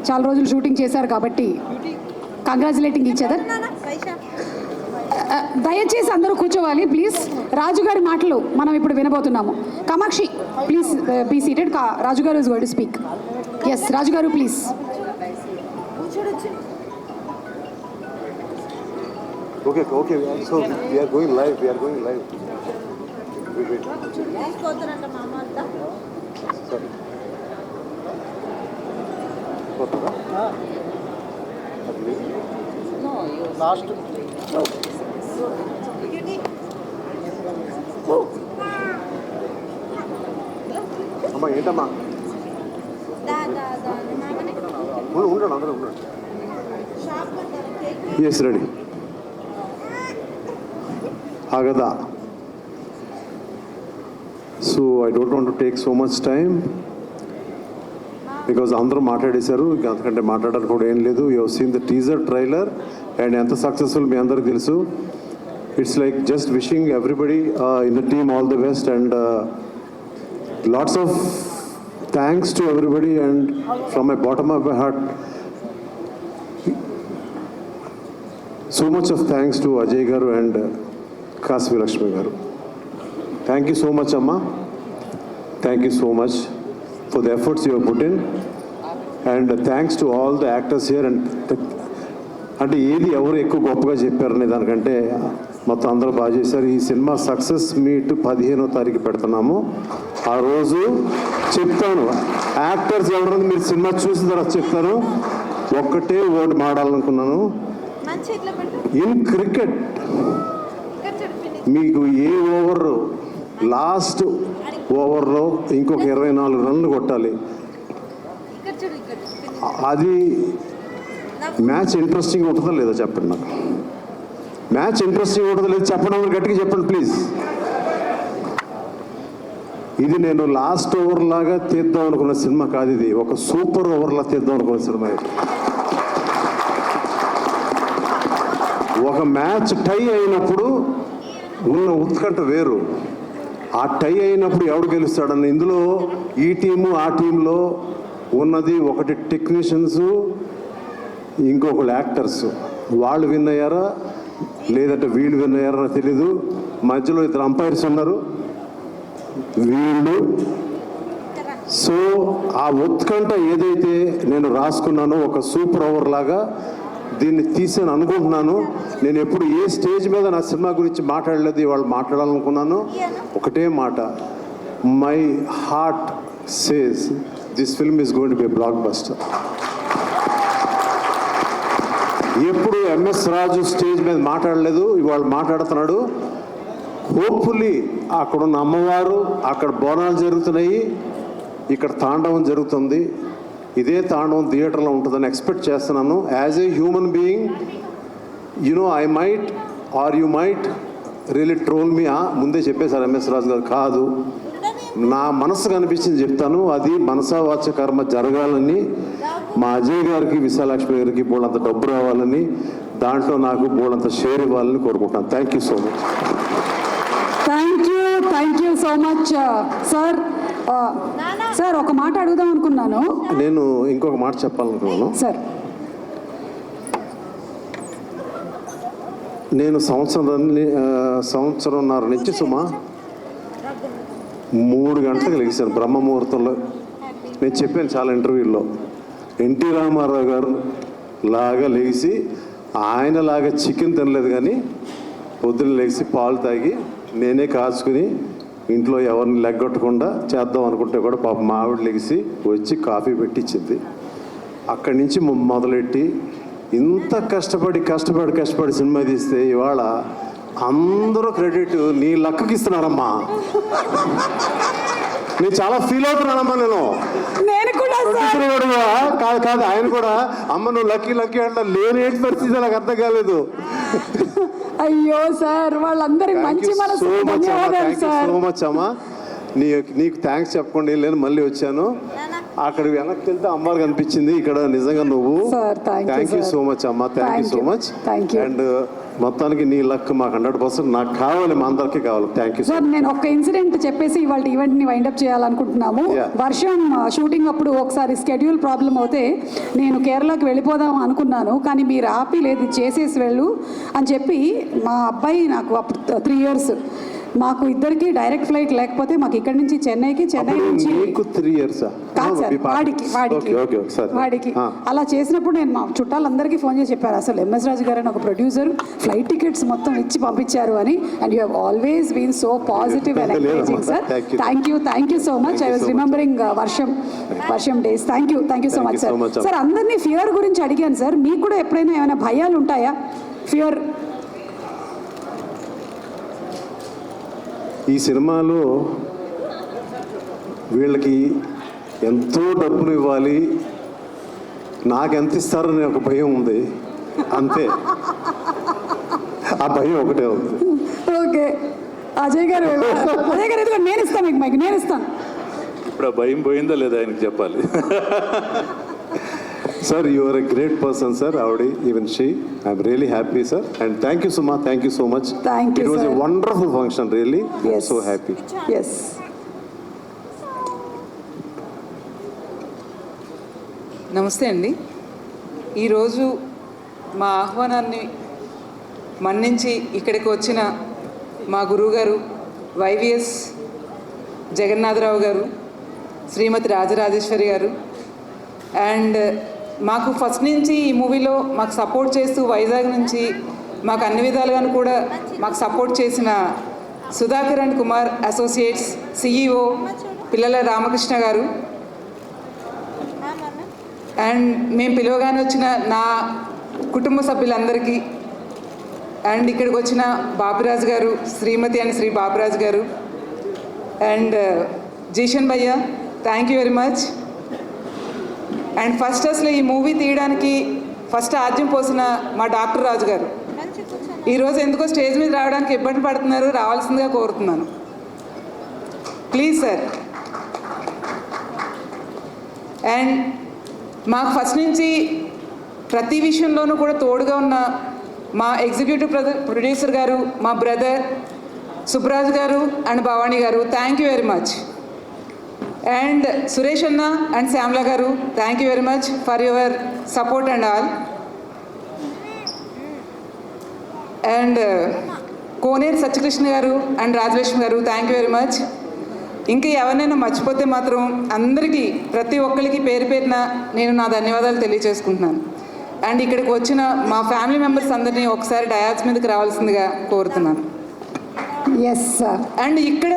చాలా రోజులు షూటింగ్ చేశారు కాబట్టి కంగ్రాచులేటింగ్ ఈచ్ అదర్. దయచేసి అందరూ కూర్చోవాలి ప్లీజ్. రాజు గారి మాటలు మనం ఇప్పుడు వినబోతున్నాము. Kamakshi please be seated. Raju గారు is going to speak. Yes Raju గారు please. Okay, so we are going live. Wait. Sorry. No, you last. అమ్మా ఏంటమ్మా ఉండండి అందరూ ఉండండి. Yes ready. ఆగదా. So I don't want to take so much time because అందరూ మాట్లాడేశారు. అంతకంటే మాట్లాడడానికి కూడా ఏం లేదు. You have seen the teaser trailer and ఎంత సక్సెస్ఫుల్ మీ అందరికి తెలుసు. It's like just wishing everybody in the team all the best and lots of thanks to everybody and from my bottom of my heart so much of thanks to Ajay గారు and Kashi Lakshmi గారు. Thank you so much అమ్మా. Thank you so much for the efforts you have put in and thanks to all the actors here and అంటే ఏది ఎవరు ఎక్కువ గొప్పగా చెప్పారనే దానికంటే మొత్తం అందరూ బాగా చేశారు. ఈ సినిమా సక్సెస్ మీట్ 15వ తారీఖు పెడుతున్నాము. ఆ రోజు చెప్తాను యాక్టర్స్ ఎవరన్నా మీరు సినిమా చూసిన తర్వాత చెప్తాను. ఒక్కటే వర్డ్ మాడాలనుకున్నాను. ఇన్ క్రికెట్ మీకు ఏ ఓవర్ లాస్ట్ ఓవర్లో ఇంకొక 24 రన్లు కొట్టాలి. అది మ్యాచ్ ఇంట్రెస్టింగ్ ఉంటుందా లేదా చెప్పండి. నాకు మ్యాచ్ ఇంట్రెస్టింగ్ ఉంటుందా లేదా చెప్పడం గట్టిగా చెప్పండి ప్లీజ్. ఇది నేను లాస్ట్ ఓవర్ లాగా తీద్దాం అనుకున్న సినిమా కాదు. ఇది ఒక సూపర్ ఓవర్లా తీద్దాం అనుకున్న సినిమా. ఇది ఒక మ్యాచ్ టై అయినప్పుడు ఉన్న ఉత్కంఠ వేరు. ఆ టై అయినప్పుడు ఎవడు గెలుస్తాడన్న ఇందులో ఈ టీము ఆ టీంలో ఉన్నది ఒకటి టెక్నీషియన్స్, ఇంకొకళ్ళు యాక్టర్స్. వాళ్ళు విన్ అయ్యారా లేదంటే వీళ్ళు విన్ అయ్యారా తెలీదు. మధ్యలో 2 అంపైర్స్ ఉన్నారు వీళ్ళు. సో ఆ ఉత్కంఠ ఏదైతే నేను రాసుకున్నానో ఒక సూపర్ ఓవర్ లాగా దీన్ని తీసాను అనుకుంటున్నాను. నేను ఎప్పుడు ఏ స్టేజ్ మీద నా సినిమా గురించి మాట్లాడలేదు. ఇవాళ మాట్లాడాలనుకున్నాను. ఒకటే మాట, my heart says this film is going to be blockbuster. ఎప్పుడు ఎంఎస్ రాజు స్టేజ్ మీద మాట్లాడలేదు, ఇవాళ మాట్లాడుతున్నాడు. హోప్ఫుల్లీ అక్కడున్న అమ్మవారు, అక్కడ బోనాలు జరుగుతున్నాయి, ఇక్కడ తాండవం జరుగుతుంది. ఇదే తాండవం థియేటర్లో ఉంటుందని ఎక్స్పెక్ట్ చేస్తున్నాను. As a human being I might or you might really troll me. ముందే చెప్పేశారు ఎంఎస్ రాజు గారు. కాదు, నా మనసుకు అనిపించింది చెప్తాను. అది మనసా వాచ కర్మ జరగాలని, మా అజయ్ గారికి విశాలక్ష్మి గారికి బోళ్ళంత డబ్బు రావాలని, దాంట్లో నాకు బోళ్ళంత షేర్ ఇవ్వాలని కోరుకుంటాను. Thank you so much. Thank you so much sir. Sir ఒక మాట అడుగుదాం అనుకున్నాను. నేను ఇంకొక మాట చెప్పాలనుకున్నాను సార్. నేను సంవత్సరంన్నర నుంచి సుమా 3 గంటలకు లెగిసాను బ్రహ్మ ముహూర్తంలో. నేను చెప్పాను చాలా ఇంటర్వ్యూల్లో, ఎన్టీ రామారావు గారు లాగా లేచి ఆయనలాగా చికెన్ తినలేదు, కానీ పొద్దున్న లేచి పాలు తాగి నేనే కాచుకుని ఇంట్లో ఎవరిని లెగ్గొట్టకుండా చేద్దాం అనుకుంటే కూడా పాప మావిడ లెగిసి వచ్చి కాఫీ పెట్టించింది. అక్కడి నుంచి మొదలెట్టి ఇంత కష్టపడి సినిమా తీస్తే ఇవాళ అందరూ క్రెడిట్ నీ లక్కకి ఇస్తున్నారమ్మా. నేను చాలా ఫీల్ అవుతున్నానమ్మా. నేను కాదు ఆయన కూడా అమ్మ నువ్వు లక్కీ అంటే లేని పరిస్థితి నాకు అర్థం కాలేదు. అయ్యో సార్, వాళ్ళందరికీ మంచి మనసు. సో మచ్ అమ్మా. నీకు థ్యాంక్స్ చెప్పకుండా లేని మళ్ళీ వచ్చాను. అక్కడ వెనక్కి వెళ్తే అమ్మారు కనిపించింది, ఇక్కడ నిజంగా నువ్వు. Sir, thank you, thank you sir. So much అమ్మ, thank you Thank so you. Much. Thank you. And మొత్తానికి నీ లక్ మాకు 100% నాకు కావాలి, మా అందరికీ కావాలి. థ్యాంక్ యూ సార్ నేను ఒక్క ఇన్సిడెంట్ చెప్పేసి ఇవాళ ఈవెంట్ని వైండప్ చేయాలనుకుంటున్నాము. Yeah. వర్షం షూటింగ్ అప్పుడు ఒకసారి స్కెడ్యూల్ ప్రాబ్లం అవుతే నేను కేరళకి వెళ్ళిపోదాం అనుకున్నాను, కానీ మీరు ఆపి లేదు చేసేసి వెళ్ళు అని చెప్పి మా అబ్బాయి నాకు అప్పుడు 3 years మాకు ఇద్దరికి డైరెక్ట్ ఫ్లైట్ లేకపోతే మాకు ఇక్కడి నుంచి చెన్నైకి, చెన్నై నుంచి నీకు 3 years కాదు సార్ వాడికి అలా చేసినప్పుడు నేను మా చుట్టాలందరికీ ఫోన్ చేసి చెప్పారు, అసలు ఎంఎస్ రాజు గారు అని ఒక ప్రొడ్యూసర్ ఫ్లైట్ టికెట్స్ మొత్తం ఇచ్చి పంపించారు అని. And you have always been so positive and encouraging sir. Thank you so much. I was remembering Varsham days. Thank you so much sir. Sir అందరినీ ఫియర్ గురించి అడిగాను సార్, మీకు కూడా ఎప్పుడైనా ఏమైనా భయాలు ఉంటాయా? ఫియర్ ఈ సినిమాలో వీళ్ళకి ఎంతో డబ్బులు ఇవ్వాలి, నాకు ఎంత ఇస్తారని ఒక భయం ఉంది, అంతే. ఆ భయం ఒకటే ఉంది. ఓకే అజయ్ గారు ఎందుకంటే నేను ఇస్తాను మీకు మైక్, నేను ఇస్తాను. ఇప్పుడు ఆ భయం పోయిందో లేదా ఆయనకి చెప్పాలి. Sir, you are a great person, sir. Avadi, even she. I'm really happy, sir. And thank you, Suma. Thank you so much. Thank you, It was sir. a wonderful function, really. I'm Yes. so happy. Yes. నమస్తే అండి. ఈరోజు మా ఆహ్వానాన్ని మన్నించి ఇక్కడికి వచ్చిన మా గురువుగారు వైవిఎస్ జగన్నాథరావు గారు, శ్రీమతి రాజరాజేశ్వరి గారు, అండ్ మాకు ఫస్ట్ నుంచి ఈ మూవీలో మాకు సపోర్ట్ చేస్తూ వైజాగ్ నుంచి మాకు అన్ని విధాలుగాను కూడా మాకు సపోర్ట్ చేసిన Sudhakar and Kumar associates CEO పిల్లల రామకృష్ణ గారు, అండ్ మేము పిలవగానే వచ్చిన నా కుటుంబ సభ్యులందరికీ, అండ్ ఇక్కడికి వచ్చిన బాబురాజు గారు, శ్రీమతి అండ్ శ్రీ బాబురాజు గారు, అండ్ జీషన్ భయ్య, thank you very much. And first అసలు ఈ మూవీ తీయడానికి ఫస్ట్ ఆద్యం పోసిన మా డాక్టర్ రాజు గారు ఈరోజు ఎందుకో స్టేజ్ మీద రావడానికి ఇబ్బంది పడుతున్నారు, రావాల్సిందిగా కోరుతున్నాను ప్లీజ్ సార్. అండ్ మాకు ఫస్ట్ నుంచి ప్రతి విషయంలోనూ కూడా తోడుగా ఉన్న మా ఎగ్జిక్యూటివ్ ప్రొడ్యూసర్ గారు, మా బ్రదర్ సుబ్రాజ్ గారు అండ్ భవానీ గారు, thank you very much. And Suresh అన్న అండ్ శ్యామ్లా గారు, thank you very much for your support and all. And Koneru Satyakrishna గారు అండ్ రాజలక్ష్మి గారు, థ్యాంక్ యూ వెరీ మచ్. ఇంకా ఎవరినైనా మర్చిపోతే మాత్రం అందరికీ ప్రతి ఒక్కరికి పేరు పేరున నేను నా ధన్యవాదాలు తెలియజేసుకుంటున్నాను. అండ్ ఇక్కడికి వచ్చిన మా ఫ్యామిలీ మెంబర్స్ అందరినీ ఒకసారి డయాస్ మీదకి రావాల్సిందిగా కోరుతున్నాను. Yes sir. అండ్ ఇక్కడ